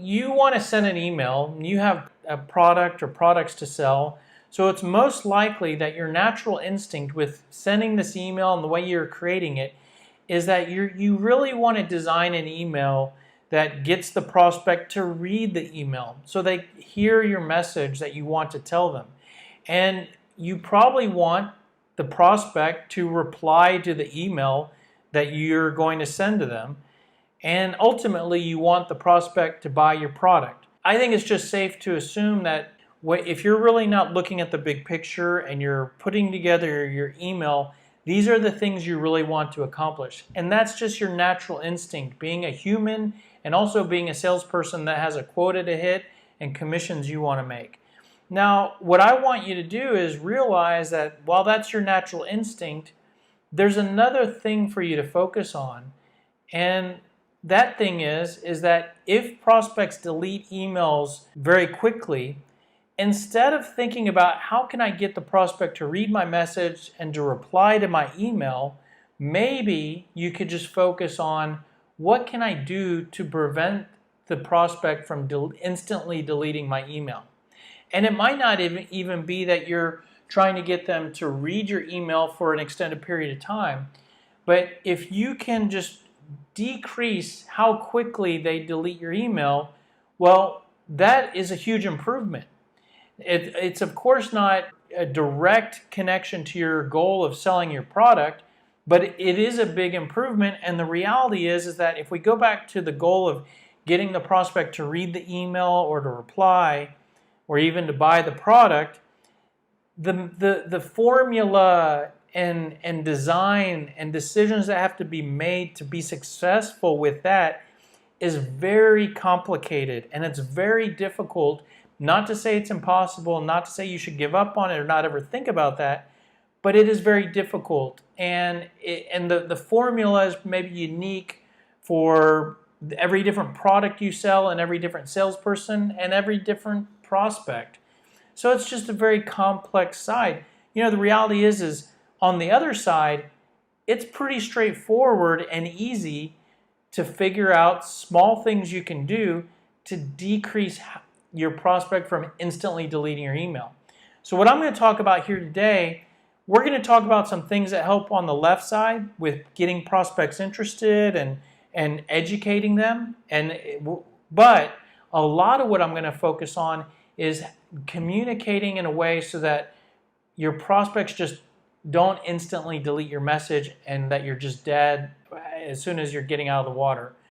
you want to send an email, and you have a product or products to sell, so it's most likely that your natural instinct with sending this email and the way you're creating it is that you really want to design an email that gets the prospect to read the email so they hear your message that you want to tell them. And you probably want the prospect to reply to the email that you're going to send to them. And ultimately, you want the prospect to buy your product. I think it's just safe to assume that if you're really not looking at the big picture and you're putting together your email, these are the things you really want to accomplish. And that's just your natural instinct, being a human and also being a salesperson that has a quota to hit and commissions you want to make. Now, what I want you to do is realize that while that's your natural instinct, there's another thing for you to focus on. And that thing is that if prospects delete emails very quickly, instead of thinking about how can I get the prospect to read my message and to reply to my email, maybe you could just focus on what can I do to prevent the prospect from instantly deleting my email. And it might not even be that you're trying to get them to read your email for an extended period of time, but if you can just decrease how quickly they delete your email, well, that is a huge improvement. It's of course not a direct connection to your goal of selling your product, but it is a big improvement. And the reality is that if we go back to the goal of getting the prospect to read the email or to reply or even to buy the product, the formula and design and decisions that have to be made to be successful with that is very complicated, and it's very difficult. Not to say it's impossible, not to say you should give up on it or not ever think about that, but it is very difficult. And the formula is maybe unique for every different product you sell and every different salesperson and every different prospect. So it's just a very complex side. You know, the reality is on the other side, it's pretty straightforward and easy to figure out small things you can do to decrease your prospect from instantly deleting your email. So what I'm going to talk about here today, we're going to talk about some things that help on the left side with getting prospects interested and educating them. But a lot of what I'm going to focus on is communicating in a way so that your prospects just don't instantly delete your message and that you're just dead as soon as you're getting out of the water.